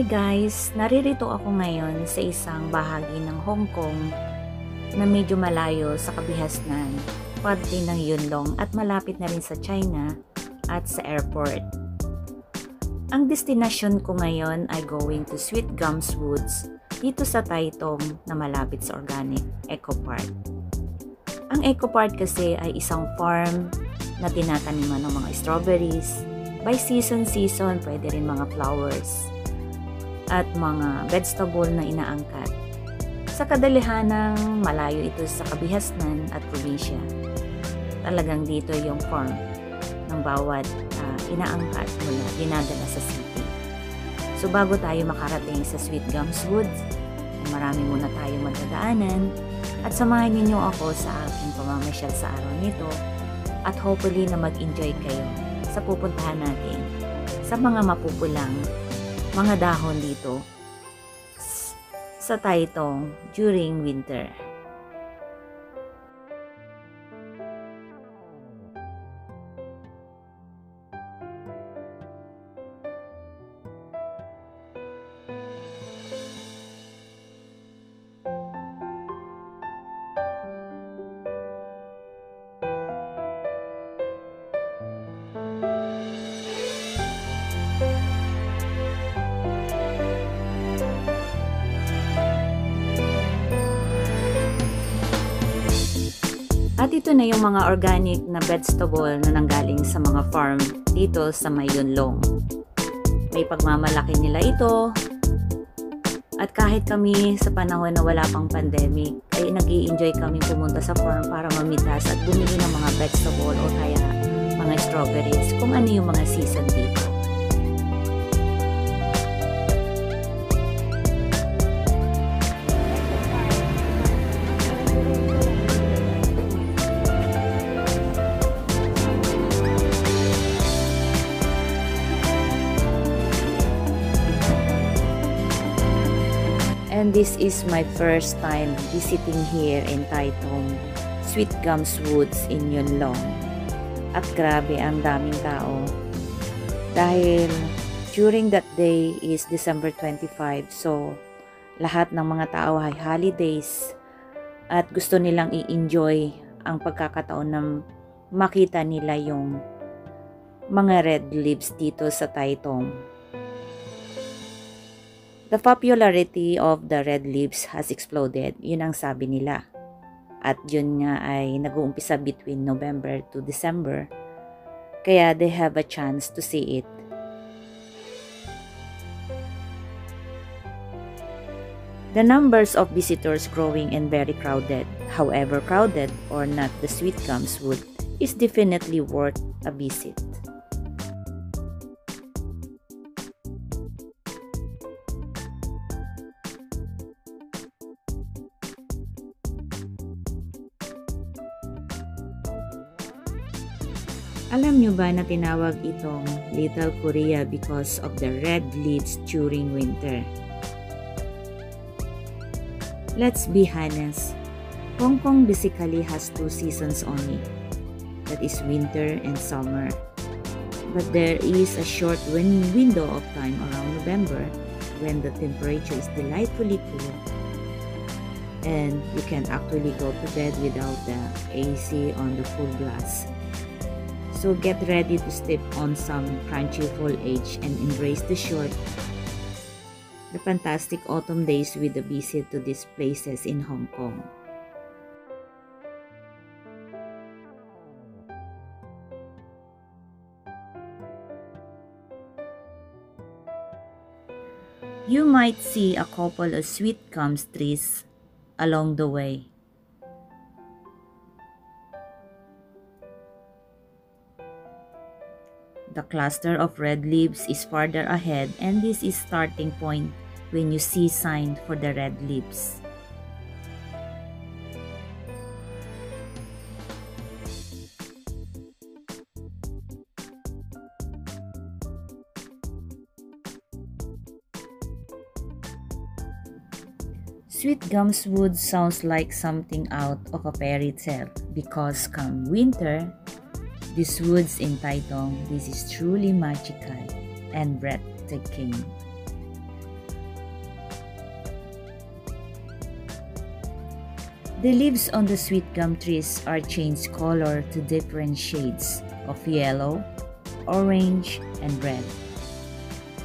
Hi guys! Naririto ako ngayon sa isang bahagi ng Hong Kong na medyo malayo sa kabihasnan, parte ng Yunlong at malapit na rin sa China at sa airport. Ang destinasyon ko ngayon ay going to Sweet Gums Woods dito sa Taitung na malapit sa Organic Eco Park. Ang Eco Park kasi ay isang farm na tinataniman ng mga strawberries. By season, pwede rin mga flowers at mga vegetable na inaangkat. Sa kadalihanang malayo ito sa kabihasnan at probinsya. Talagang dito yung farm ng bawat inaangkat mula dinadala sa city. So bago tayo makarating sa Sweet Gums Woods, marami muna tayong matadaanan at samahan ninyo ako sa aking pamamasyal sa araw nito at hopefully na mag-enjoy kayo sa pupuntahan natin sa mga mapupulang mga dahon dito sa Taitung during winter. At ito na yung mga organic na vegetable na nanggaling sa mga farm dito sa may Yunlong. May pagmamalaki nila ito. At kahit kami sa panahon na wala pang pandemic, ay nag-i-enjoy kami pumunta sa farm para mamitas at bumili ng mga vegetable o kaya mga strawberries kung ano yung mga season dito. And this is my first time visiting here in Taitung, Sweet Gums Woods in Yunlong. At grabe ang daming tao. Dahil during that day is December 25, so lahat ng mga tao ay holidays at gusto nilang i-enjoy ang pagkakataon na makita nila yung mga red leaves dito sa Taitung. The popularity of the red leaves has exploded, yun ang sabi nila. At yun nga ay nag-uumpisa between November to December, kaya they have a chance to see it. The numbers of visitors growing and very crowded. However crowded or not, the Sweet Gums Wood is definitely worth a visit. Alam nyo ba na tinawag itong Little Korea because of the red leaves during winter? Let's be honest, Hong Kong basically has two seasons only, that is winter and summer. But there is a short window of time around November when the temperature is delightfully cool and you can actually go to bed without the AC on the full blast. So get ready to step on some crunchy foliage and embrace the fantastic autumn days with a visit to these places in Hong Kong. You might see a couple of sweet gums trees along the way. The cluster of red leaves is farther ahead, and this is starting point when you see sign for the red leaves. Sweet Gums Woods sounds like something out of a fairy tale because come winter, these woods in Taitung, this is truly magical and breathtaking. The leaves on the sweet gum trees are changed color to different shades of yellow, orange, and red.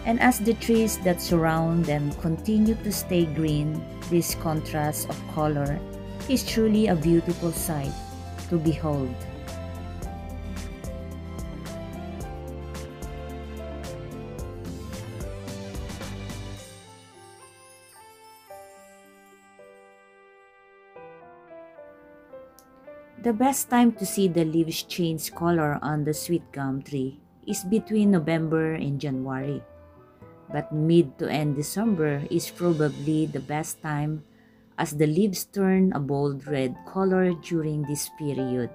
And as the trees that surround them continue to stay green, this contrast of color is truly a beautiful sight to behold. The best time to see the leaves change color on the sweet gum tree is between November and January. But mid to end December is probably the best time as the leaves turn a bold red color during this period.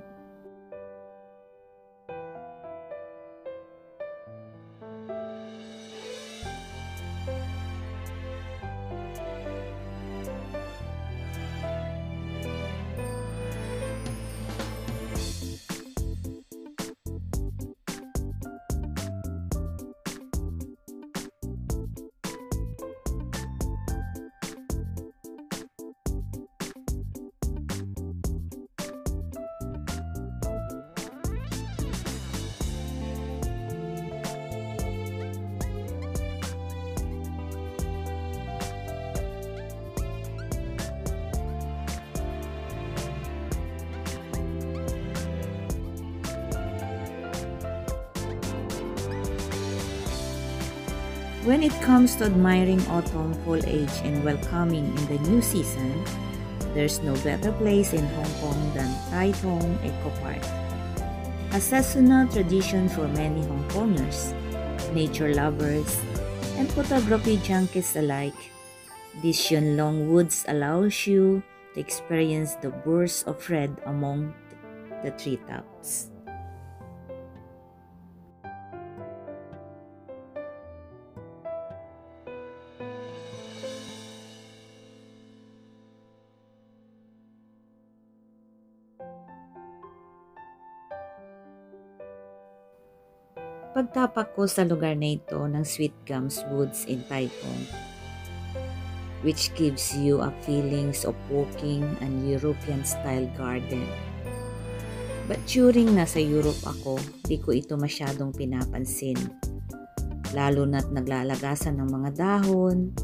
When it comes to admiring autumn foliage and welcoming in the new season, there's no better place in Hong Kong than Tai Thong Eco Park. A seasonal tradition for many Hong Kongers, nature lovers, and photography junkies alike, this Yuen Woods allows you to experience the bursts of red among the treetops. Pagtapak ko sa lugar na ito ng Sweet Gums Woods in Tai Thong, which gives you a feelings of walking an European-style garden. But during nasa Europe ako, di ko ito masyadong pinapansin, lalo na't naglalagasan ng mga dahon.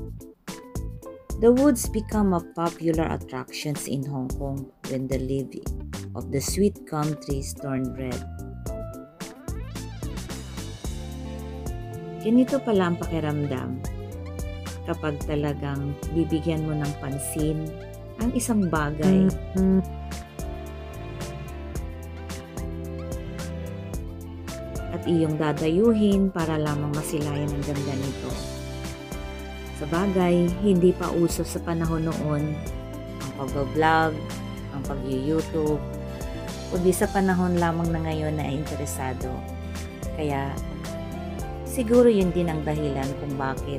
The woods become a popular attractions in Hong Kong when the leaves of the sweet gum trees turn red. Ganito pala ang pakiramdam kapag talagang bibigyan mo ng pansin ang isang bagay at iyong dadayuhin para lamang masilayan ang ganda nito. Sa bagay, hindi pa uso sa panahon noon ang pag-vlog, ang pag-YouTube, kundi sa panahon lamang na ngayon na interesado. Kaya siguro yun din ang dahilan kung bakit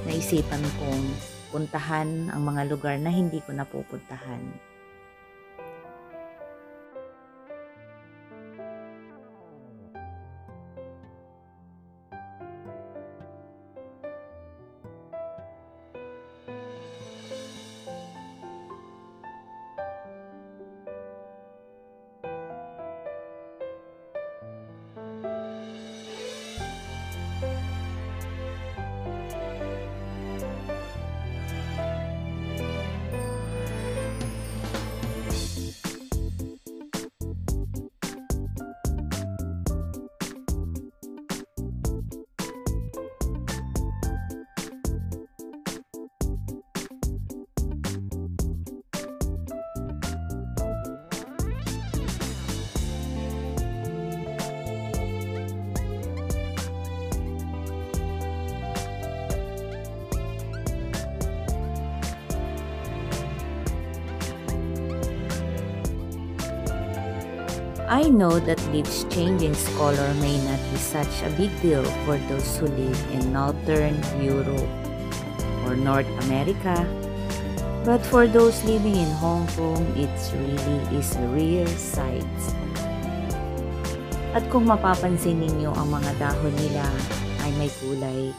naisipan kong puntahan ang mga lugar na hindi ko napupuntahan. I know that leaves changing color may not be such a big deal for those who live in Northern Europe or North America, but for those living in Hong Kong, it really is a rare sight. At kung mapapansin ninyo, ang mga dahon nila ay may kulay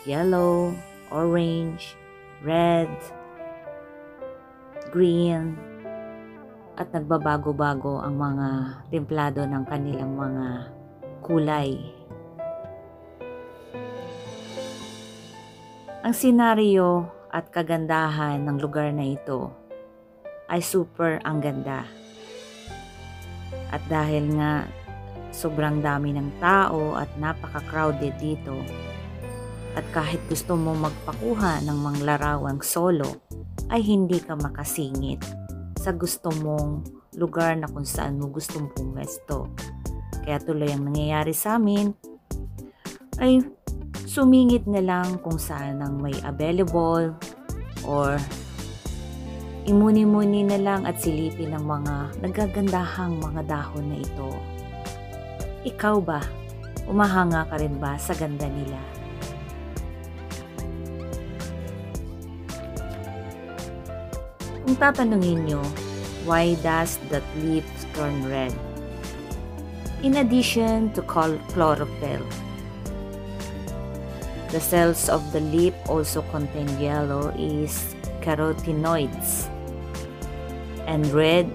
yellow, orange, red, green, at nagbabago-bago ang mga templado ng kanilang mga kulay. Ang senaryo at kagandahan ng lugar na ito ay super ang ganda. At dahil nga sobrang dami ng tao at napaka-crowded dito, at kahit gusto mo magpakuha ng mga larawang solo, ay hindi ka makasingit sa gusto mong lugar na kung saan mo gustong pumesto. Kaya tuloy ang nangyayari sa amin ay sumingit na lang kung saan ang may available or imuni-muni na lang at silipin ng mga nagagandahang mga dahon na ito. Ikaw ba? Umahanga ka rin ba sa ganda nila? Kung tatanungin nyo, why does that leaf turn red? In addition to chlorophyll, the cells of the leaf also contain yellow is carotenoids, and red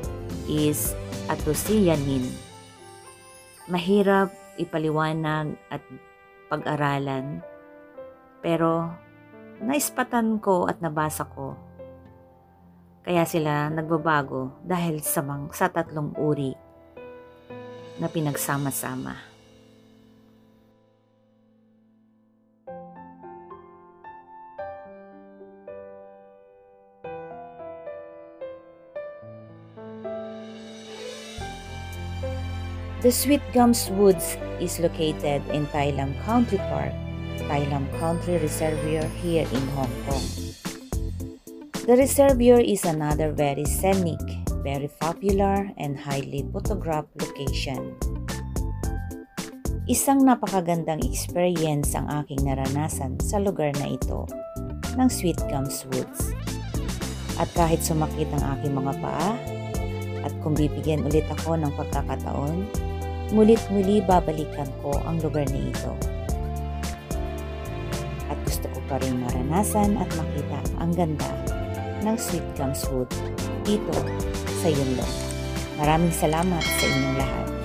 is anthocyanin. Mahirap ipaliwanag at pag-aralan, pero naispatan ko at nabasa ko. Kaya sila nagbabago dahil sa tatlong uri na pinagsama-sama. The Sweet Gums Woods is located in Tai Lam Country Park, Tai Lam Country Reservoir here in Hong Kong. The reservoir is another very scenic, very popular, and highly photographed location. Isang napakagandang experience ang aking naranasan sa lugar na ito ng Sweet Gums Woods. At kahit sumakit ang aking mga paa, at kung bibigyan ulit ako ng pagkakataon, mulit-muli babalikan ko ang lugar na ito. At gusto ko pa rin maranasan at makita ang ganda ng Sweet Gums Wood dito sa Yunlong. Maraming salamat sa inyong lahat.